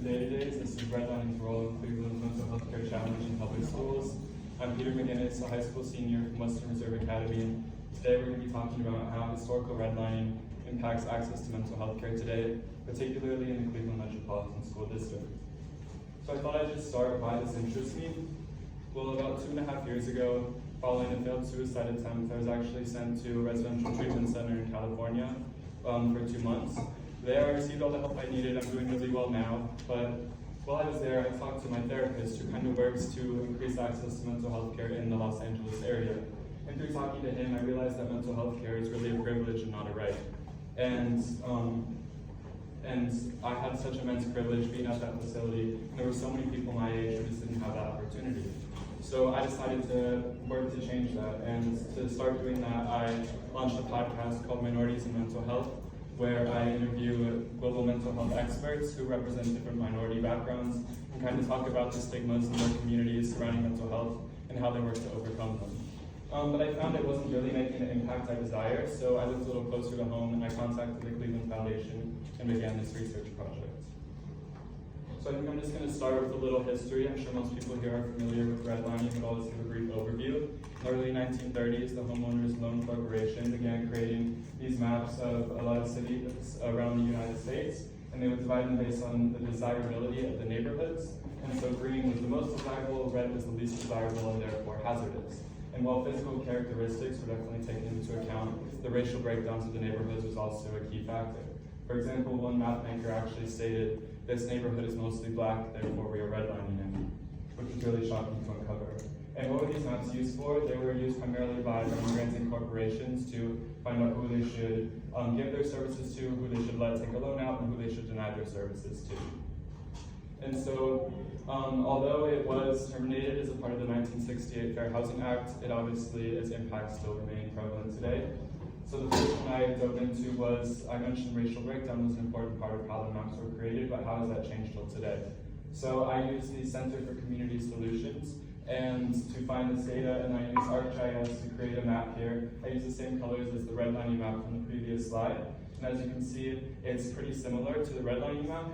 Data Days. This is Redlining's role in Cleveland's mental health care challenge in public schools. I'm Peter McGinnes, a high school senior from Western Reserve Academy. Today we're going to be talking about how historical redlining impacts access to mental health care today, particularly in the Cleveland Metropolitan School District. So I thought I'd just start with why this interests me. Well, about 2.5 years ago, following a failed suicide attempt, I was actually sent to a residential treatment center in California for 2 months. There I received all the help I needed. I'm doing really well now, but while I was there, I talked to my therapist who kind of works to increase access to mental health care in the Los Angeles area. And through talking to him, I realized that mental health care is really a privilege and not a right. And I had such immense privilege being at that facility, and there were so many people my age who just didn't have that opportunity. So I decided to work to change that, and to start doing that, I launched a podcast called Minorities in Mental Health, where I interview global mental health experts who represent different minority backgrounds and kind of talk about the stigmas in their communities surrounding mental health and how they work to overcome them. But I found it wasn't really making the impact I desire, so I looked a little closer to home and I contacted the Cleveland Foundation and began this research project. So I think I'm just going to start with a little history. I'm sure most people here are familiar with redlining, but I'll just give a brief overview. In the early 1930s, the Homeowners Loan Corporation began creating these maps of a lot of cities around the United States, and they would divide them based on the desirability of the neighborhoods. And so green was the most desirable, red was the least desirable, and therefore hazardous. And while physical characteristics were definitely taken into account, the racial breakdowns of the neighborhoods was also a key factor. For example, one map maker actually stated, "This neighborhood is mostly black, therefore we are redlining it," which was really shocking to uncover. And what were these maps used for? They were used primarily by immigrants and corporations to find out who they should give their services to, who they should let take a loan out, and who they should deny their services to. And so, although it was terminated as a part of the 1968 Fair Housing Act, its impacts still remain prevalent today. So the first one I dove into was, I mentioned racial breakdown was an important part of how the maps were created, but how has that changed till today? So I used the Center for Community Solutions and to find this data, and I used ArcGIS to create a map here. I used the same colors as the redlining map from the previous slide. And as you can see, it's pretty similar to the redlining map.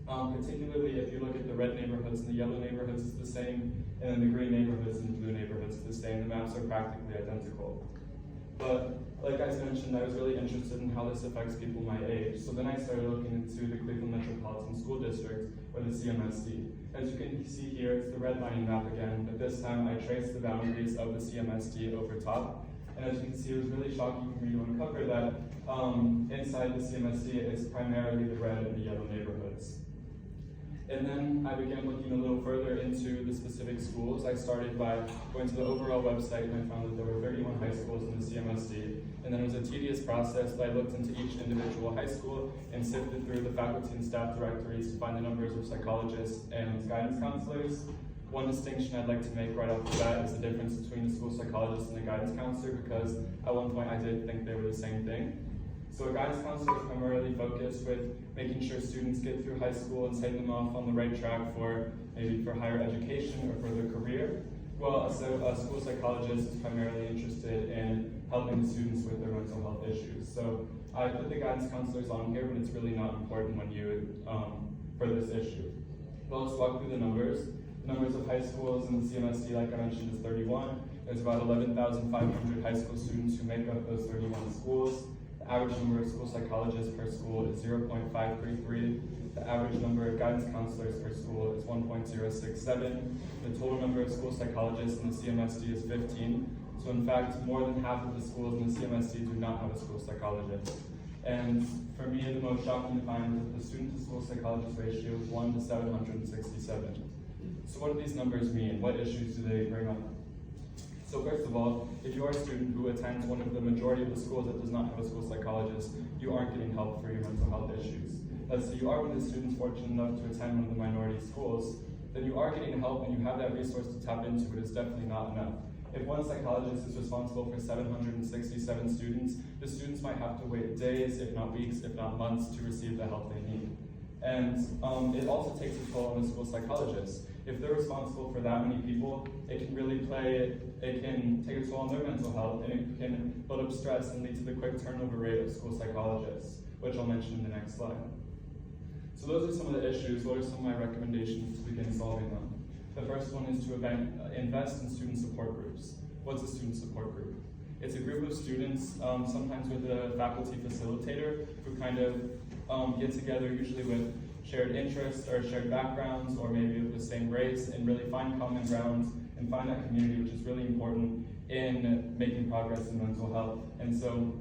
Particularly if you look at the red neighborhoods and the yellow neighborhoods, it's the same, and then the green neighborhoods and the blue neighborhoods, it's the same. The maps are practically identical. But like I mentioned, I was really interested in how this affects people my age. So then I started looking into the Cleveland Metropolitan School District, or the CMSD. As you can see here, it's the redlining map again, but this time I traced the boundaries of the CMSD over top. And as you can see, it was really shocking for me to uncover that inside the CMSD it's primarily the red and the yellow neighborhoods. And then I began looking a little further into the specific schools. I started by going to the overall website, and I found that there were 31 high schools in the CMSD. And then it was a tedious process that I looked into each individual high school and sifted through the faculty and staff directories to find the numbers of psychologists and guidance counselors. One distinction I'd like to make right off the bat is the difference between the school psychologist and the guidance counselor, because at one point I did think they were the same thing. So a guidance counselor is primarily focused with making sure students get through high school and setting them off on the right track for maybe for higher education or for their career. Well, a school psychologist is primarily interested in helping the students with their mental health issues. So I put the guidance counselors on here, but it's really not important when you for this issue. Well, let's walk through the numbers. The numbers of high schools in the CMSD, like I mentioned, is 31. There's about 11,500 high school students who make up those 31 schools. The average number of school psychologists per school is 0.533. The average number of guidance counselors per school is 1.067. The total number of school psychologists in the CMSD is 15. So in fact, more than half of the schools in the CMSD do not have a school psychologist. And for me, the most shocking to find is that the student to school psychologist ratio is 1 to 767. So what do these numbers mean? What issues do they bring up? So first of all, if you are a student who attends one of the majority of the schools that does not have a school psychologist, you aren't getting help for your mental health issues. Let's say you are one of the students fortunate enough to attend one of the minority schools, then you are getting help and you have that resource to tap into, but it's definitely not enough. If one psychologist is responsible for 767 students, the students might have to wait days, if not weeks, if not months, to receive the help they need. And it also takes a toll on the school psychologist. If they're responsible for that many people, it can take a toll on their mental health, and it can build up stress and lead to the quick turnover rate of school psychologists, which I'll mention in the next slide. So those are some of the issues. What are some of my recommendations to begin solving them? The first one is to invest in student support groups. What's a student support group? It's a group of students, sometimes with a faculty facilitator, who kind of get together, usually with shared interests or shared backgrounds, or maybe with the same race, and really find common grounds and find that community, which is really important in making progress in mental health. And so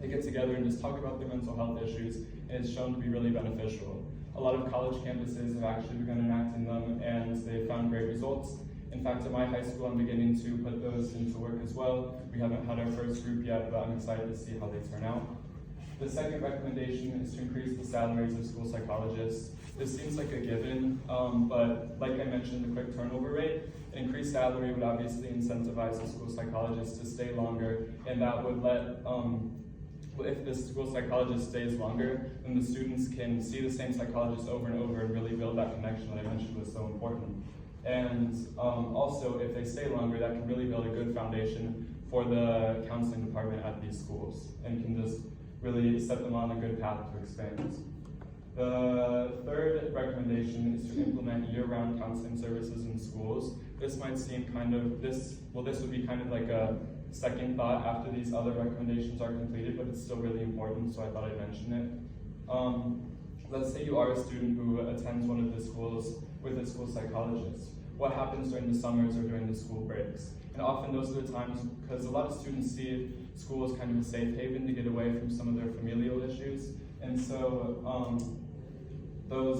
they get together and just talk about their mental health issues, and it's shown to be really beneficial. A lot of college campuses have actually begun enacting them, and they've found great results. In fact, at my high school, I'm beginning to put those into work as well. We haven't had our first group yet, but I'm excited to see how they turn out. The second recommendation is to increase the salaries of school psychologists. This seems like a given, but like I mentioned, the quick turnover rate, an increased salary would obviously incentivize the school psychologists to stay longer, and that would let, if the school psychologist stays longer, then the students can see the same psychologist over and over and really build that connection that I mentioned was so important. And also, if they stay longer, that can really build a good foundation for the counseling department at these schools, and can just really set them on a good path to expand. The third recommendation is to implement year-round counseling services in schools. This might seem this would be kind of like a second thought after these other recommendations are completed, but it's still really important, so I thought I'd mention it. Let's say you are a student who attends one of the schools with a school psychologist. What happens during the summers or during the school breaks? And often those are the times, because a lot of students see school as kind of a safe haven to get away from some of their familial issues. And so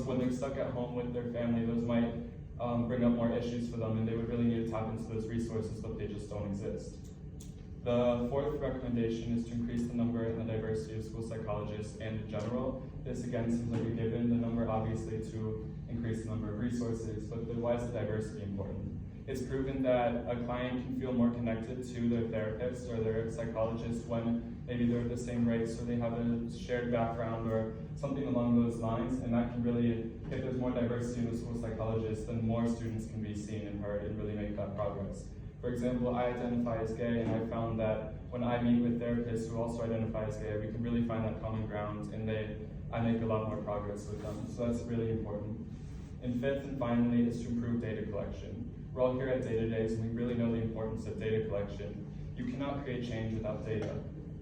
when they're stuck at home with their family, those might bring up more issues for them, and they would really need to tap into those resources, but they just don't exist. The fourth recommendation is to increase the number and the diversity of school psychologists and in general. This again seems like a given, the number obviously to increase the number of resources, but why is the diversity important? It's proven that a client can feel more connected to their therapist or their psychologist when maybe they're the same race, or they have a shared background or something along those lines, and that can really, if there's more diversity in the school psychologist, then more students can be seen and heard and really make that progress. For example, I identify as gay, and I found that when I meet with therapists who also identify as gay, we can really find that common ground, and I make a lot more progress with them. So that's really important. And fifth and finally is to improve data collection. We're all here at Data Days, and we really know the importance of data collection. You cannot create change without data,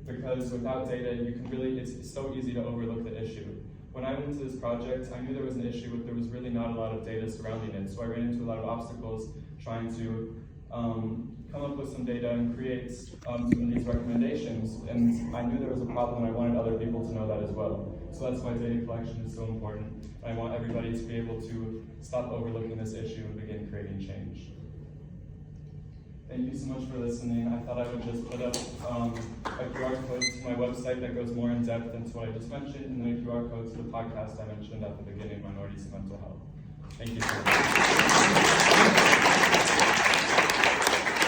because without data, it's so easy to overlook the issue. When I went into this project, I knew there was an issue, but there was really not a lot of data surrounding it. So I ran into a lot of obstacles trying to come up with some data and create some of these recommendations. And I knew there was a problem, and I wanted other people to know that as well. So that's why data collection is so important. And I want everybody to be able to stop overlooking this issue and begin creating change. Thank you so much for listening. I thought I would just put up a QR code to my website that goes more in depth into what I just mentioned, and then a QR code to the podcast I mentioned at the beginning, Minorities in Mental Health. Thank you so much.